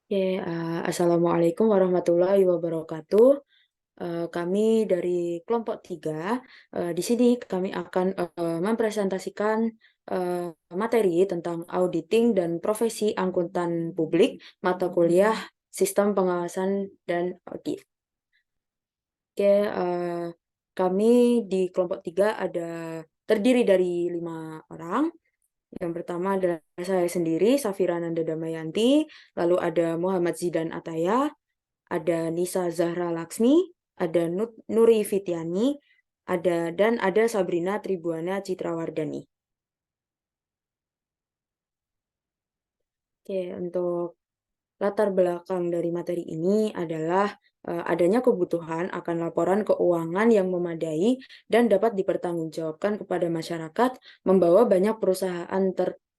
Oke, Assalamualaikum warahmatullahi wabarakatuh. Kami dari kelompok 3, di sini kami akan mempresentasikan eh, materi tentang auditing dan profesi akuntan publik, mata kuliah Sistem Pengawasan dan Audit. Oke, kami di kelompok 3 terdiri dari 5 orang. Yang pertama adalah saya sendiri, Safira Nanda Damayanti, lalu ada Muhammad Zidan Ataya, ada Nisa Zahra Laksmi, ada Nuri Fitiani, dan ada Sabrina Tribuana Citrawardani. Oke, untuk latar belakang dari materi ini adalah adanya kebutuhan akan laporan keuangan yang memadai dan dapat dipertanggungjawabkan kepada masyarakat, membawa banyak perusahaan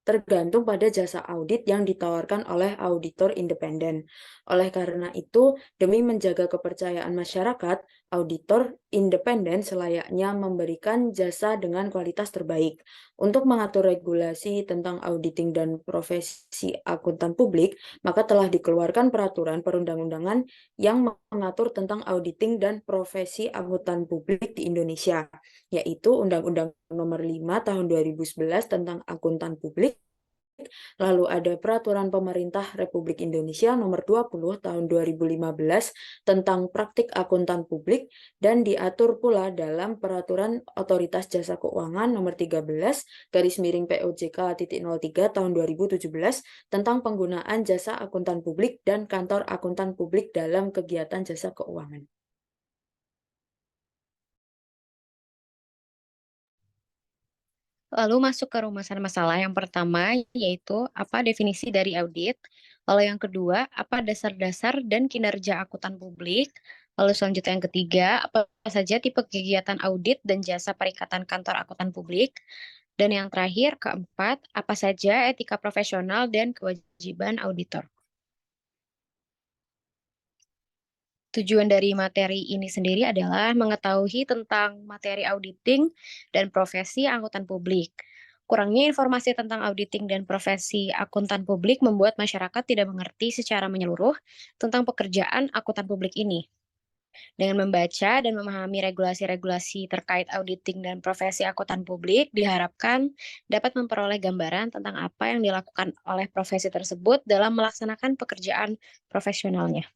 tergantung pada jasa audit yang ditawarkan oleh auditor independen. Oleh karena itu, demi menjaga kepercayaan masyarakat, auditor independen selayaknya memberikan jasa dengan kualitas terbaik. Untuk mengatur regulasi tentang auditing dan profesi akuntan publik, maka telah dikeluarkan peraturan perundang-undangan yang mengatur tentang auditing dan profesi akuntan publik di Indonesia, yaitu Undang-Undang Nomor 5 Tahun 2011 tentang akuntan publik. Lalu ada Peraturan Pemerintah Republik Indonesia Nomor 20 Tahun 2015 tentang praktik akuntan publik, dan diatur pula dalam Peraturan Otoritas Jasa Keuangan Nomor 13 garis miring POJK.03 Tahun 2017 tentang penggunaan jasa akuntan publik dan kantor akuntan publik dalam kegiatan jasa keuangan. Lalu masuk ke rumusan masalah yang pertama, yaitu apa definisi dari audit. Lalu yang kedua, apa dasar-dasar dan kinerja akuntan publik. Lalu selanjutnya yang ketiga, apa saja tipe kegiatan audit dan jasa perikatan kantor akuntan publik. Dan yang terakhir, keempat, apa saja etika profesional dan kewajiban auditor. Tujuan dari materi ini sendiri adalah mengetahui tentang materi auditing dan profesi akuntan publik. Kurangnya informasi tentang auditing dan profesi akuntan publik membuat masyarakat tidak mengerti secara menyeluruh tentang pekerjaan akuntan publik ini. Dengan membaca dan memahami regulasi-regulasi terkait auditing dan profesi akuntan publik, diharapkan dapat memperoleh gambaran tentang apa yang dilakukan oleh profesi tersebut dalam melaksanakan pekerjaan profesionalnya.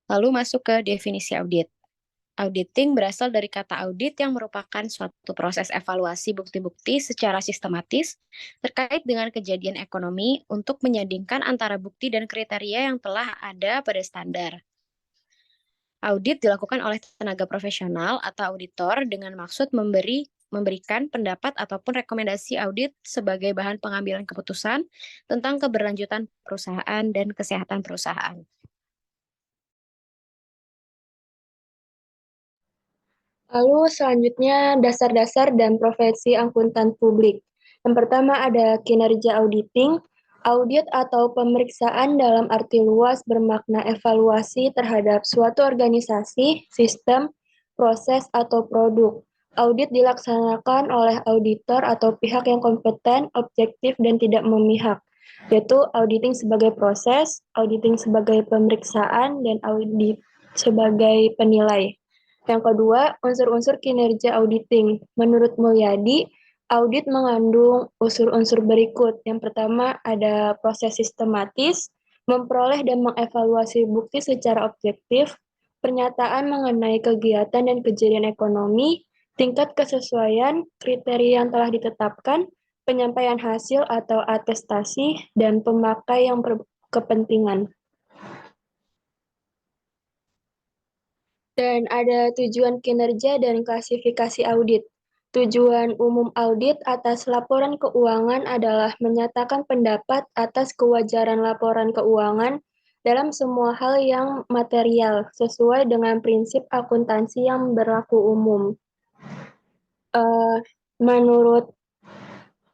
Lalu masuk ke definisi audit. Auditing berasal dari kata audit yang merupakan suatu proses evaluasi bukti-bukti secara sistematis terkait dengan kejadian ekonomi untuk menyandingkan antara bukti dan kriteria yang telah ada pada standar. Audit dilakukan oleh tenaga profesional atau auditor dengan maksud memberikan pendapat ataupun rekomendasi audit sebagai bahan pengambilan keputusan tentang keberlanjutan perusahaan dan kesehatan perusahaan. Lalu selanjutnya dasar-dasar dan profesi akuntan publik. Yang pertama ada kinerja auditing. Audit atau pemeriksaan dalam arti luas bermakna evaluasi terhadap suatu organisasi, sistem, proses, atau produk. Audit dilaksanakan oleh auditor atau pihak yang kompeten, objektif, dan tidak memihak, yaitu auditing sebagai proses, auditing sebagai pemeriksaan, dan audit sebagai penilai. Yang kedua, unsur-unsur kinerja auditing. Menurut Mulyadi, audit mengandung unsur-unsur berikut. Yang pertama ada proses sistematis, memperoleh dan mengevaluasi bukti secara objektif, pernyataan mengenai kegiatan dan kejadian ekonomi, tingkat kesesuaian, kriteria yang telah ditetapkan, penyampaian hasil atau atestasi, dan pemakai yang berkepentingan. Dan ada tujuan kinerja dan klasifikasi audit. Tujuan umum audit atas laporan keuangan adalah menyatakan pendapat atas kewajaran laporan keuangan dalam semua hal yang material, sesuai dengan prinsip akuntansi yang berlaku umum. Menurut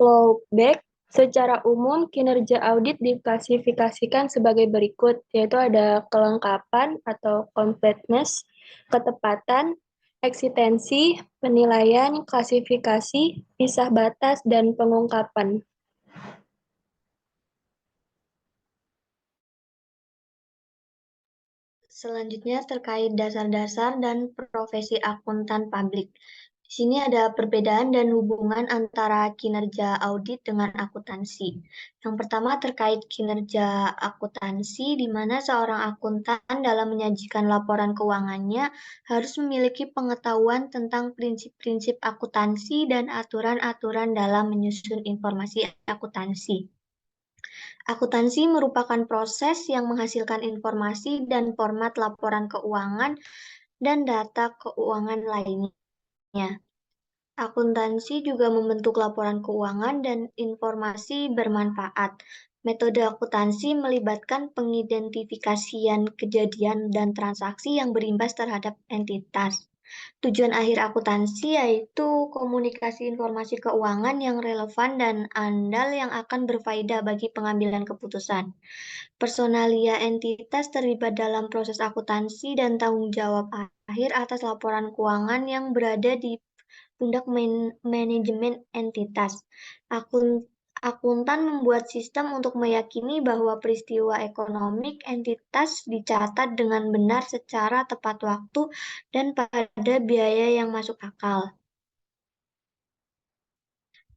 Lowbeck, secara umum kinerja audit diklasifikasikan sebagai berikut, yaitu ada kelengkapan atau completeness, ketepatan, eksistensi, penilaian, klasifikasi, pisah batas, dan pengungkapan. Selanjutnya terkait dasar-dasar dan profesi akuntan publik. Di sini ada perbedaan dan hubungan antara kinerja audit dengan akuntansi. Yang pertama terkait kinerja akuntansi, di mana seorang akuntan dalam menyajikan laporan keuangannya harus memiliki pengetahuan tentang prinsip-prinsip akuntansi dan aturan-aturan dalam menyusun informasi akuntansi. Akuntansi merupakan proses yang menghasilkan informasi dan format laporan keuangan dan data keuangan lainnya. Akuntansi juga membentuk laporan keuangan dan informasi bermanfaat. Metode akuntansi melibatkan pengidentifikasian kejadian dan transaksi yang berimbas terhadap entitas. Tujuan akhir akuntansi yaitu komunikasi informasi keuangan yang relevan dan andal yang akan berfaedah bagi pengambilan keputusan. Personalia entitas terlibat dalam proses akuntansi dan tanggung jawab akhir atas laporan keuangan yang berada di pundak manajemen entitas. Akuntan membuat sistem untuk meyakini bahwa peristiwa ekonomi entitas dicatat dengan benar secara tepat waktu dan pada biaya yang masuk akal.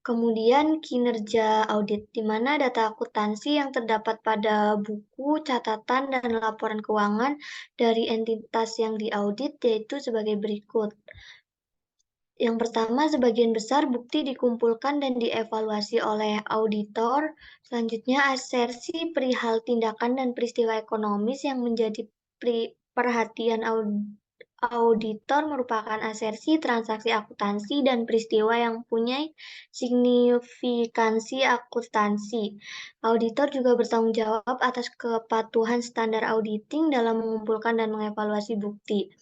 Kemudian kinerja audit, di mana data akuntansi yang terdapat pada buku, catatan, dan laporan keuangan dari entitas yang diaudit yaitu sebagai berikut. Yang pertama, sebagian besar bukti dikumpulkan dan dievaluasi oleh auditor. Selanjutnya, asersi perihal tindakan dan peristiwa ekonomis yang menjadi perhatian auditor merupakan asersi transaksi akuntansi dan peristiwa yang punya signifikansi akuntansi. Auditor juga bertanggung jawab atas kepatuhan standar auditing dalam mengumpulkan dan mengevaluasi bukti.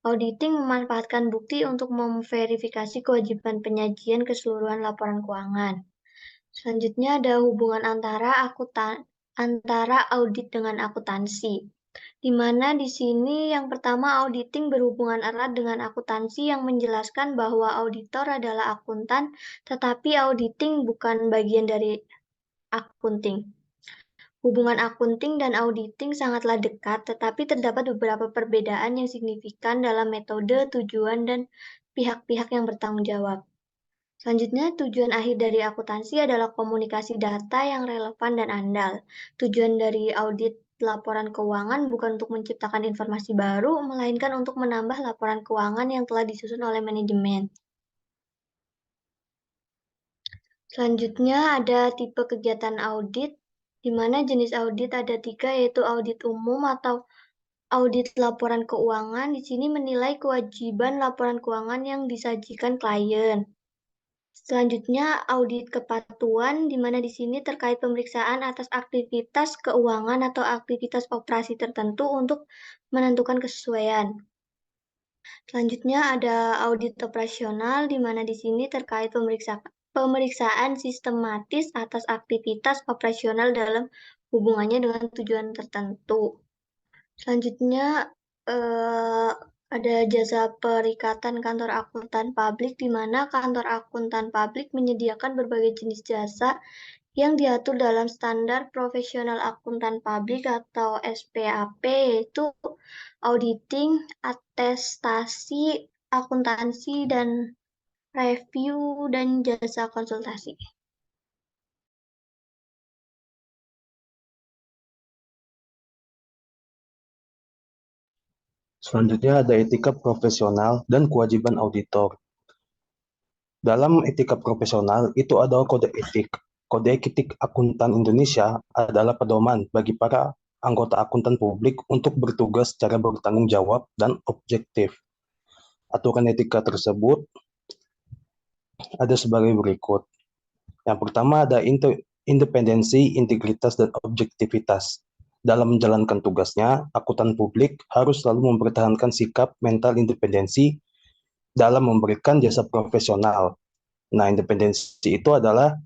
Auditing memanfaatkan bukti untuk memverifikasi kewajiban penyajian keseluruhan laporan keuangan. Selanjutnya ada hubungan antara audit dengan akuntansi, di mana di sini yang pertama auditing berhubungan erat dengan akuntansi yang menjelaskan bahwa auditor adalah akuntan, tetapi auditing bukan bagian dari akunting. Hubungan akunting dan auditing sangatlah dekat, tetapi terdapat beberapa perbedaan yang signifikan dalam metode, tujuan, dan pihak-pihak yang bertanggung jawab. Selanjutnya, tujuan akhir dari akuntansi adalah komunikasi data yang relevan dan andal. Tujuan dari audit laporan keuangan bukan untuk menciptakan informasi baru, melainkan untuk menambah laporan keuangan yang telah disusun oleh manajemen. Selanjutnya ada tipe kegiatan audit, di mana jenis audit ada 3, yaitu audit umum atau audit laporan keuangan. Di sini menilai kewajiban laporan keuangan yang disajikan klien. Selanjutnya audit kepatuhan, di mana di sini terkait pemeriksaan atas aktivitas keuangan atau aktivitas operasi tertentu untuk menentukan kesesuaian. Selanjutnya ada audit operasional, di mana di sini terkait pemeriksaan sistematis atas aktivitas operasional dalam hubungannya dengan tujuan tertentu. Selanjutnya ada jasa perikatan kantor akuntan publik, di mana kantor akuntan publik menyediakan berbagai jenis jasa yang diatur dalam standar profesional akuntan publik atau SPAP, yaitu auditing, atestasi, akuntansi, dan review, dan jasa konsultasi. Selanjutnya ada etika profesional dan kewajiban auditor. Dalam etika profesional itu adalah kode etik. Kode etik akuntan Indonesia adalah pedoman bagi para anggota akuntan publik untuk bertugas secara bertanggung jawab dan objektif. Aturan etika tersebut ada sebagai berikut. Yang pertama ada independensi, integritas, dan objektivitas. Dalam menjalankan tugasnya, akuntan publik harus selalu mempertahankan sikap mental independensi dalam memberikan jasa profesional. Nah, independensi itu adalah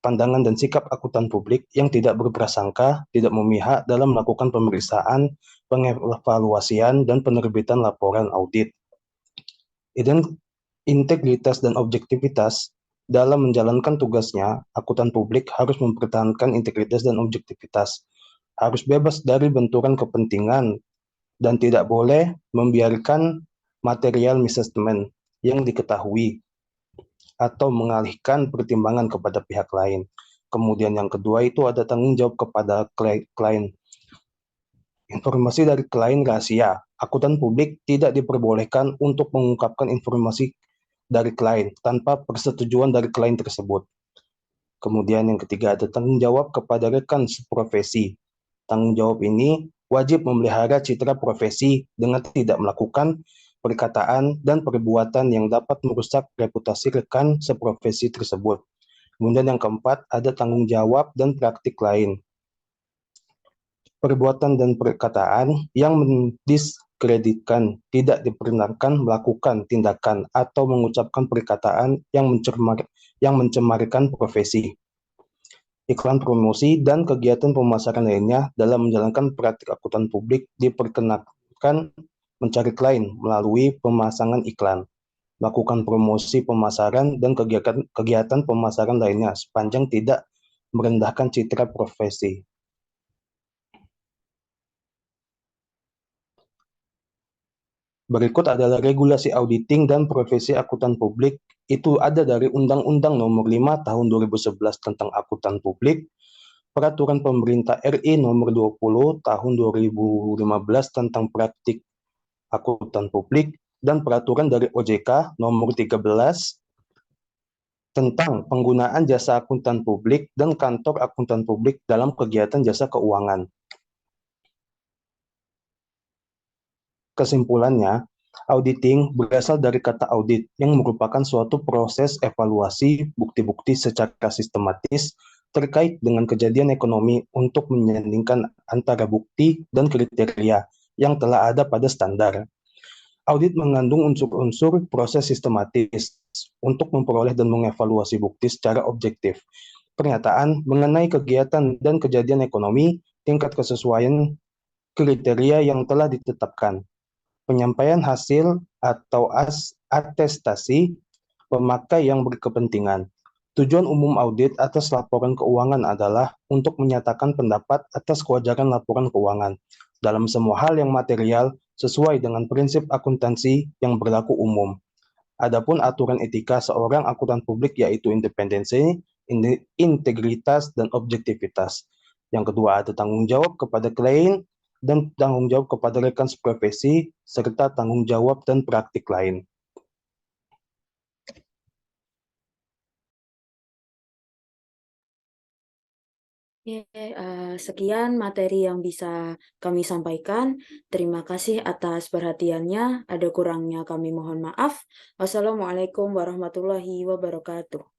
pandangan dan sikap akuntan publik yang tidak berprasangka, tidak memihak dalam melakukan pemeriksaan, pengevaluasian, dan penerbitan laporan audit. Integritas dan objektivitas. Dalam menjalankan tugasnya, akuntan publik harus mempertahankan integritas dan objektivitas. Harus bebas dari benturan kepentingan dan tidak boleh membiarkan material misstatement yang diketahui atau mengalihkan pertimbangan kepada pihak lain. Kemudian yang kedua itu ada tanggung jawab kepada klien. Informasi dari klien rahasia. Akuntan publik tidak diperbolehkan untuk mengungkapkan informasi dari klien tanpa persetujuan dari klien tersebut. Kemudian yang ketiga ada tanggung jawab kepada rekan seprofesi. Tanggung jawab ini wajib memelihara citra profesi dengan tidak melakukan perkataan dan perbuatan yang dapat merusak reputasi rekan seprofesi tersebut. Kemudian yang keempat ada tanggung jawab dan praktik lain. Perbuatan dan perkataan yang mendiskreditkan, tidak diperkenankan melakukan tindakan atau mengucapkan perkataan yang mencemarkan profesi. Iklan promosi dan kegiatan pemasaran lainnya dalam menjalankan praktik akuntan publik diperkenankan mencari klien melalui pemasangan iklan, melakukan promosi pemasaran dan kegiatan pemasaran lainnya sepanjang tidak merendahkan citra profesi. Berikut adalah regulasi auditing dan profesi akuntan publik. Itu ada dari Undang-Undang Nomor 5 Tahun 2011 tentang akuntan publik, Peraturan Pemerintah RI Nomor 20 Tahun 2015 tentang praktik akuntan publik, dan Peraturan dari OJK Nomor 13 tentang penggunaan jasa akuntan publik dan kantor akuntan publik dalam kegiatan jasa keuangan. Kesimpulannya, auditing berasal dari kata audit yang merupakan suatu proses evaluasi bukti-bukti secara sistematis terkait dengan kejadian ekonomi untuk menyandingkan antara bukti dan kriteria yang telah ada pada standar. Audit mengandung unsur-unsur proses sistematis untuk memperoleh dan mengevaluasi bukti secara objektif. Pernyataan mengenai kegiatan dan kejadian ekonomi, tingkat kesesuaian kriteria yang telah ditetapkan, penyampaian hasil atau atestasi pemakai yang berkepentingan. Tujuan umum audit atas laporan keuangan adalah untuk menyatakan pendapat atas kewajaran laporan keuangan dalam semua hal yang material sesuai dengan prinsip akuntansi yang berlaku umum. Adapun aturan etika seorang akuntan publik yaitu independensi, integritas, dan objektivitas. Yang kedua ada tanggung jawab kepada klien dan tanggung jawab kepada rekan seprofesi, serta tanggung jawab dan praktik lain. Sekian materi yang bisa kami sampaikan. Terima kasih atas perhatiannya. Ada kurangnya kami mohon maaf. Wassalamualaikum warahmatullahi wabarakatuh.